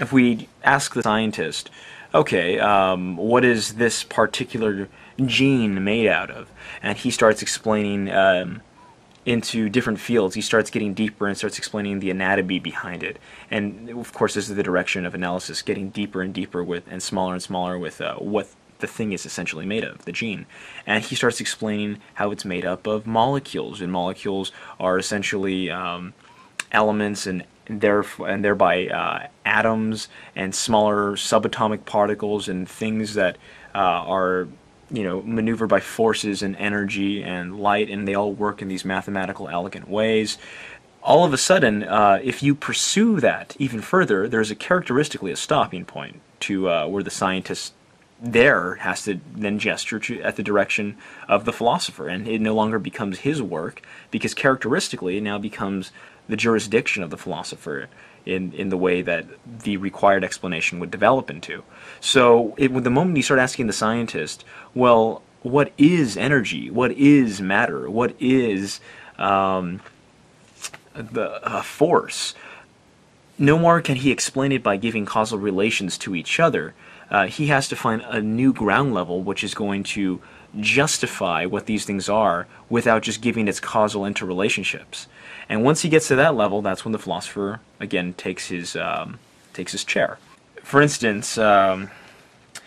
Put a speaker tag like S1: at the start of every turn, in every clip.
S1: if we ask the scientist, okay, what is this particular gene made out of? And he starts explaining into different fields. He starts getting deeper and starts explaining the anatomy behind it. And of course, this is the direction of analysis, getting deeper and deeper with, and smaller with what the thing is essentially made of, the gene. And he starts explaining how it's made up of molecules, and molecules are essentially elements and thereby atoms and smaller subatomic particles and things that are maneuvered by forces and energy and light, and they all work in these mathematical elegant ways. All of a sudden, if you pursue that even further, there's characteristically a stopping point to where the scientist there has to then gesture at the direction of the philosopher, and it no longer becomes his work, because characteristically it now becomes the jurisdiction of the philosopher in the way that the required explanation would develop into. So the moment you start asking the scientist, well, what is energy? What is matter? What is the force? No more can he explain it by giving causal relations to each other. He has to find a new ground level which is going to justify what these things are without just giving its causal interrelationships. And once he gets to that level, that's when the philosopher again takes his chair. For instance,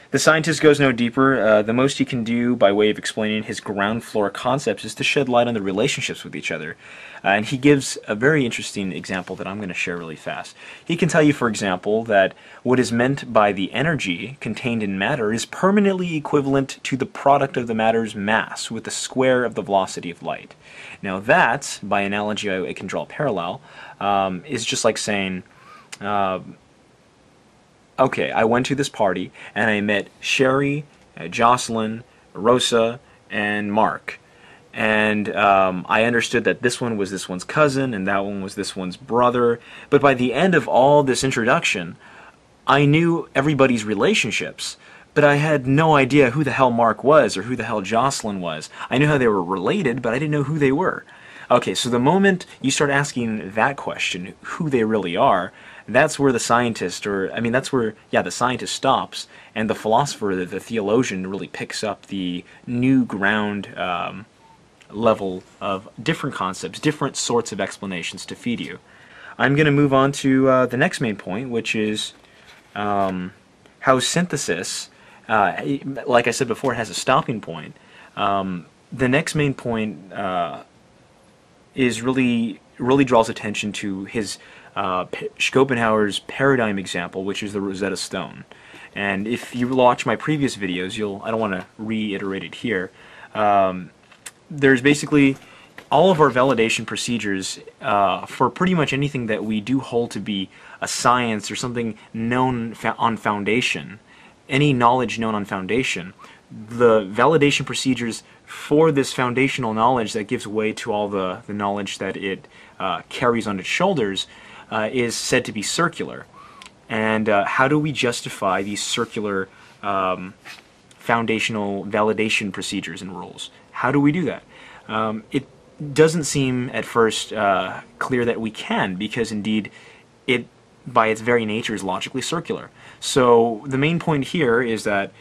S1: the scientist goes no deeper. The most he can do by way of explaining his ground floor concepts is to shed light on the relationships with each other. And he gives a very interesting example that I'm going to share really fast. He can tell you, for example, that what is meant by the energy contained in matter is permanently equivalent to the product of the matter's mass with the square of the velocity of light. Now that, by analogy I can draw a parallel, is just like saying, okay, I went to this party and I met Sherry, Jocelyn, Rosa, and Mark. And I understood that this one was this one's cousin and that one was this one's brother. But by the end of all this introduction, I knew everybody's relationships, but I had no idea who the hell Mark was or who the hell Jocelyn was. I knew how they were related, but I didn't know who they were. Okay, so the moment you start asking that question, who they really are, that's where the scientist, the scientist stops, and the philosopher, the theologian, really picks up the new ground level of different concepts, different sorts of explanations to feed you. I'm going to move on to the next main point, which is how synthesis, like I said before, has a stopping point. The next main point is really draws attention to his Schopenhauer's paradigm example, which is the Rosetta Stone. And if you watch my previous videos, I don't want to reiterate it here. There's basically all of our validation procedures for pretty much anything that we do hold to be a science or something known on foundation, any knowledge known on foundation. The validation procedures for this foundational knowledge that gives way to all the knowledge that it carries on its shoulders is said to be circular. And how do we justify these circular foundational validation procedures and rules? How do we do that? It doesn't seem at first clear that we can, because indeed it, by its very nature, is logically circular. So the main point here is that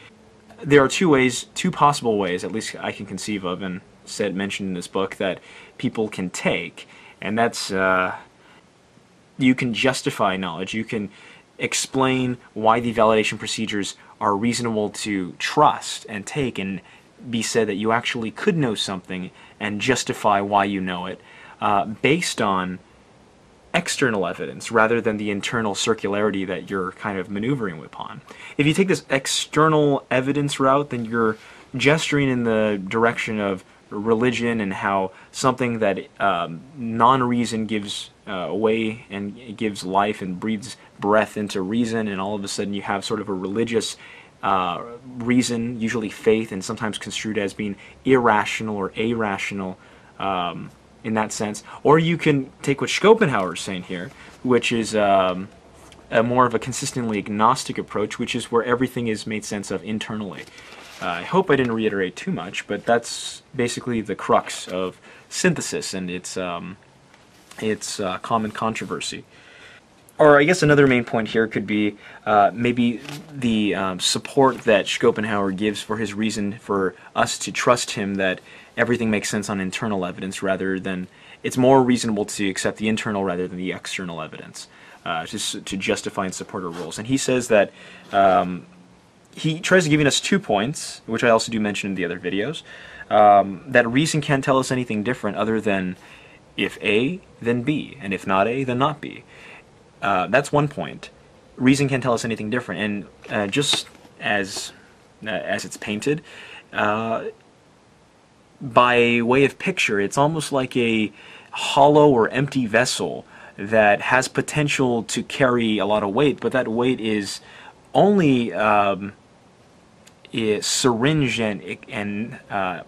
S1: there are two possible ways, at least I can conceive of, and mentioned in this book, that people can take, and that's you can justify knowledge. You can explain why the validation procedures are reasonable to trust and take, and be said that you actually could know something and justify why you know it based on external evidence rather than the internal circularity that you're kind of maneuvering upon. If you take this external evidence route, then you're gesturing in the direction of religion and how something that non-reason gives way and gives life and breathes breath into reason, and all of a sudden you have sort of a religious reason, usually faith, and sometimes construed as being irrational or irrational in that sense. Or you can take what Schopenhauer is saying here, which is a more of a consistently agnostic approach, which is where everything is made sense of internally. I hope I didn't reiterate too much, but that's basically the crux of synthesis and its common controversy. or I guess another main point here could be maybe the support that Schopenhauer gives for his reason for us to trust him that everything makes sense on internal evidence rather than, it's more reasonable to accept the internal rather than the external evidence just to justify and support our rules. And he says that he tries to give us 2 points, which I also do mention in the other videos, that reason can't tell us anything different other than if A, then B, and if not A, then not B. That's one point. Reason can't tell us anything different, and just as it's painted, by way of picture, it's almost like a hollow or empty vessel that has potential to carry a lot of weight, but that weight is only syringed and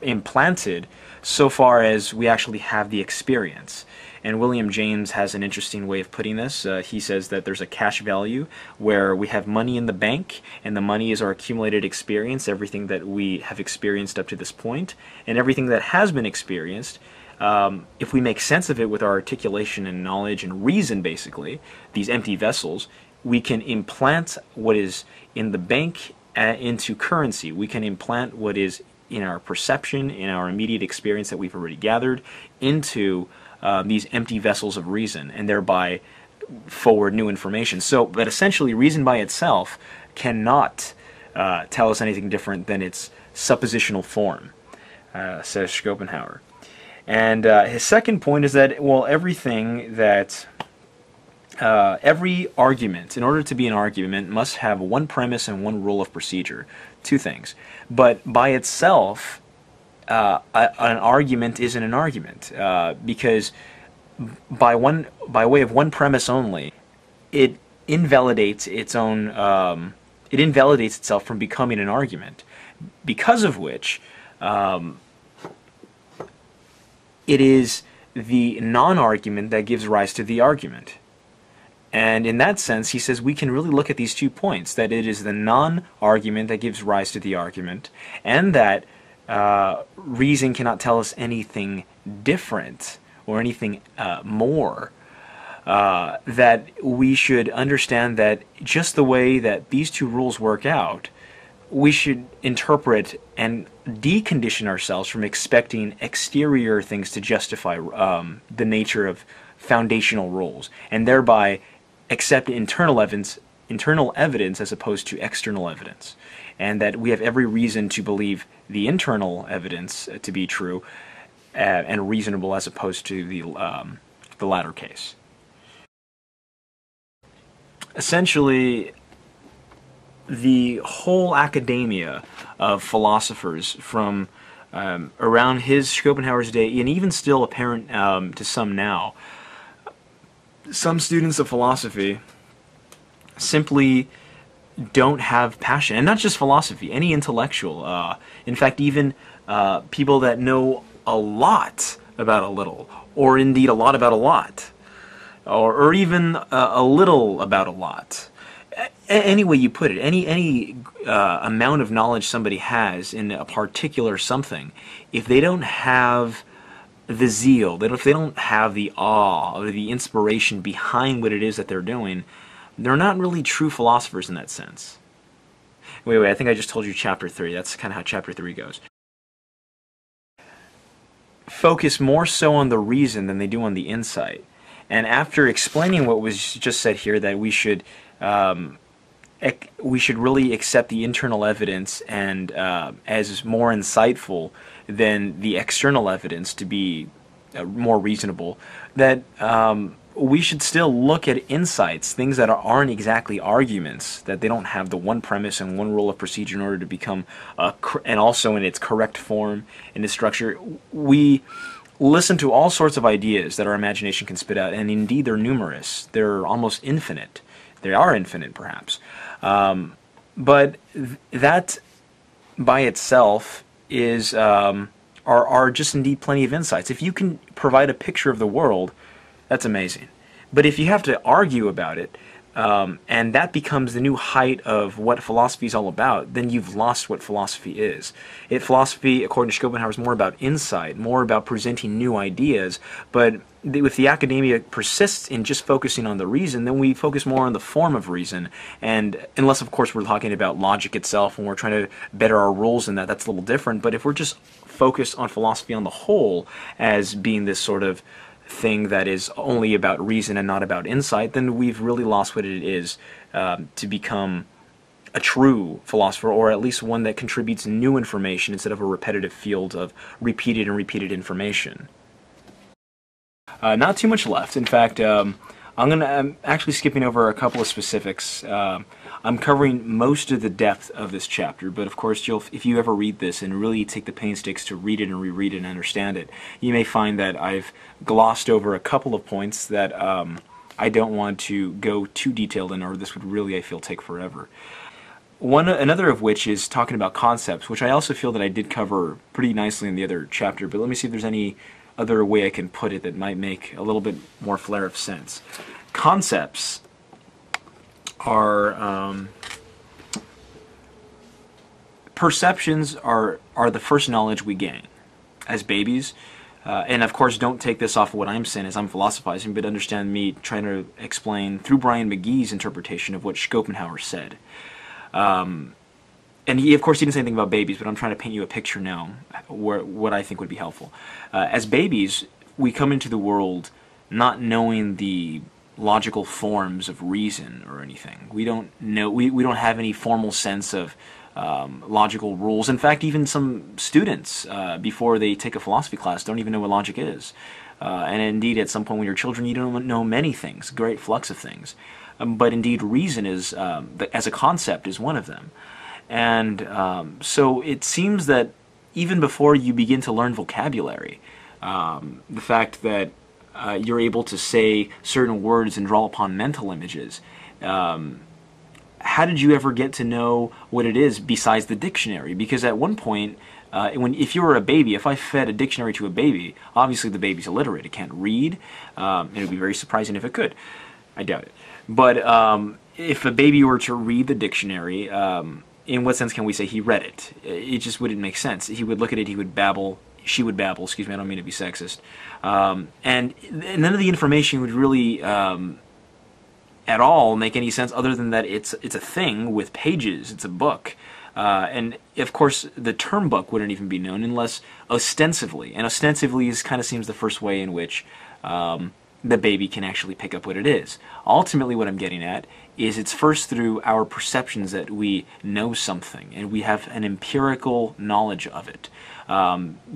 S1: implanted so far as we actually have the experience. And William James has an interesting way of putting this. He says that there's a cash value where we have money in the bank, and the money is our accumulated experience, everything that we have experienced up to this point, and everything that has been experienced. If we make sense of it with our articulation and knowledge and reason, basically, these empty vessels, we can implant what is in the bank into currency. We can implant what is in our perception, in our immediate experience that we've already gathered, into these empty vessels of reason, and thereby forward new information. So that essentially reason by itself cannot tell us anything different than its suppositional form, says Schopenhauer. And his second point is that, well, everything that every argument, in order to be an argument, must have one premise and one rule of procedure. 2 things. But by itself, an argument isn't an argument, because by way of one premise only, it invalidates its own. It invalidates itself from becoming an argument, because of which it is the non-argument that gives rise to the argument. And in that sense, he says we can really look at these 2 points, that it is the non-argument that gives rise to the argument, and that reason cannot tell us anything different or anything more. That we should understand that just the way that these 2 rules work out, we should interpret and decondition ourselves from expecting exterior things to justify the nature of foundational rules, and thereby accept internal evidence as opposed to external evidence, and that we have every reason to believe the internal evidence to be true and reasonable as opposed to the latter case. Essentially, the whole academia of philosophers from around Schopenhauer's day, and even still apparent to some now, some students of philosophy simply don't have passion, and not just philosophy, any intellectual. In fact, even people that know a lot about a little, or indeed a lot about a lot, or even a little about a lot. Any way you put it, any amount of knowledge somebody has in a particular something, if they don't have the zeal, if they don't have the awe or the inspiration behind what it is that they're doing, they're not really true philosophers in that sense. Wait, I think I just told you chapter 3. That's kind of how chapter 3 goes. Focus more so on the reason than they do on the insight. And after explaining what was just said here, that we should really accept the internal evidence and as more insightful than the external evidence to be more reasonable, that we should still look at insights, things that aren't exactly arguments, that they don't have the one premise and one rule of procedure in order to become, and also in its correct form and its structure. We listen to all sorts of ideas that our imagination can spit out, and indeed they're numerous. They're almost infinite. They are infinite, perhaps. But that by itself is are just indeed plenty of insights. If you can provide a picture of the world, that's amazing. But if you have to argue about it, and that becomes the new height of what philosophy is all about, then you've lost what philosophy is. Philosophy, according to Schopenhauer, is more about insight, more about presenting new ideas, but if the academia persists in just focusing on the reason, then we focus more on the form of reason, and unless, of course, we're talking about logic itself and we're trying to better our rules in that, that's a little different, but if we're just focused on philosophy on the whole as being this sort of thing that is only about reason and not about insight, then we've really lost what it is to become a true philosopher, or at least one that contributes new information instead of a repetitive field of repeated and repeated information. Not too much left. In fact, I'm actually skipping over a couple of specifics. I'm covering most of the depth of this chapter, but of course, if you ever read this and really take the painstaking to read it and reread it and understand it, you may find that I've glossed over a couple of points that I don't want to go too detailed in, or this would really, I feel, take forever. Another of which is talking about concepts, which I also feel that I did cover pretty nicely in the other chapter, but let me see if there's any other way I can put it that might make a little bit more flare of sense. Concepts are perceptions are the first knowledge we gain as babies, and of course don't take this off of what I'm saying as I'm philosophizing, but understand me trying to explain through Brian Magees' interpretation of what Schopenhauer said. And he, of course, he didn't say anything about babies, but I'm trying to paint you a picture now what I think would be helpful. As babies, we come into the world not knowing the logical forms of reason or anything. We don't know. We don't have any formal sense of logical rules. In fact, even some students, before they take a philosophy class, don't even know what logic is. And indeed, at some point when you're children, you don't know many things, great flux of things. But indeed, reason is, as a concept, is one of them. And so it seems that even before you begin to learn vocabulary, the fact that you're able to say certain words and draw upon mental images, how did you ever get to know what it is besides the dictionary? Because at one point, if you were a baby, if I fed a dictionary to a baby, obviously the baby's illiterate, it can't read. It would be very surprising if it could. I doubt it. But if a baby were to read the dictionary, in what sense can we say he read it? It just wouldn't make sense. He would look at it, he would babble, she would babble, excuse me, I don't mean to be sexist. And none of the information would really at all make any sense other than that it's a thing with pages, it's a book. And of course the term book wouldn't even be known unless ostensively, and ostensively kind of seems the first way in which the baby can actually pick up what it is. Ultimately what I'm getting at is it's first through our perceptions that we know something and we have an empirical knowledge of it.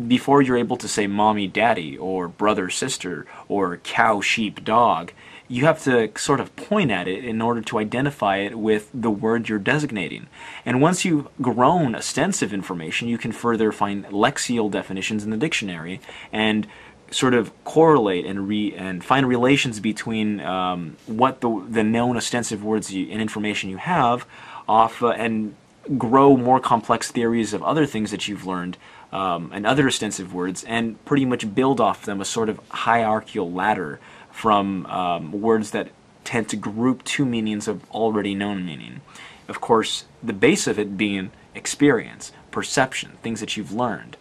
S1: Before you're able to say mommy, daddy, or brother, sister, or cow, sheep, dog, you have to sort of point at it in order to identify it with the word you're designating. And once you've grown ostensive information, you can further find lexical definitions in the dictionary and sort of correlate and find relations between what the known ostensive words and information you have and grow more complex theories of other things that you've learned and other ostensive words, and pretty much build off them a sort of hierarchical ladder from words that tend to group two meanings of already known meaning. Of course, the base of it being experience, perception, things that you've learned.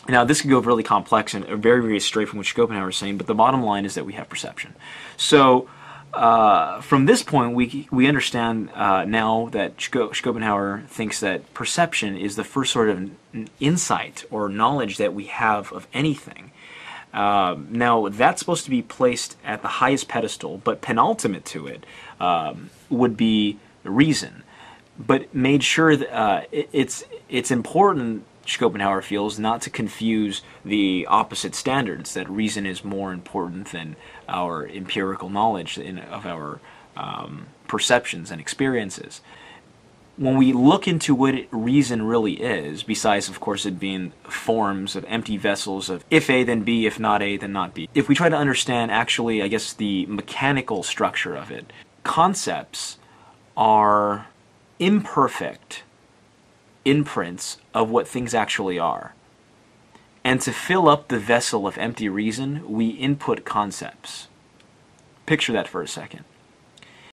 S1: Now, this could go really complex and very, very straight from what Schopenhauer is saying, but the bottom line is that we have perception. So, from this point, we understand now that Schopenhauer thinks that perception is the first sort of insight or knowledge that we have of anything. Now, that's supposed to be placed at the highest pedestal, but penultimate to it would be reason. But made sure that it's important, Schopenhauer feels, not to confuse the opposite standards, that reason is more important than our empirical knowledge of our perceptions and experiences. When we look into what reason really is, besides, of course, it being forms of empty vessels of if A, then B, if not A, then not B, if we try to understand actually, I guess, the mechanical structure of it, concepts are imperfect imprints of what things actually are. And to fill up the vessel of empty reason, we input concepts. Picture that for a second.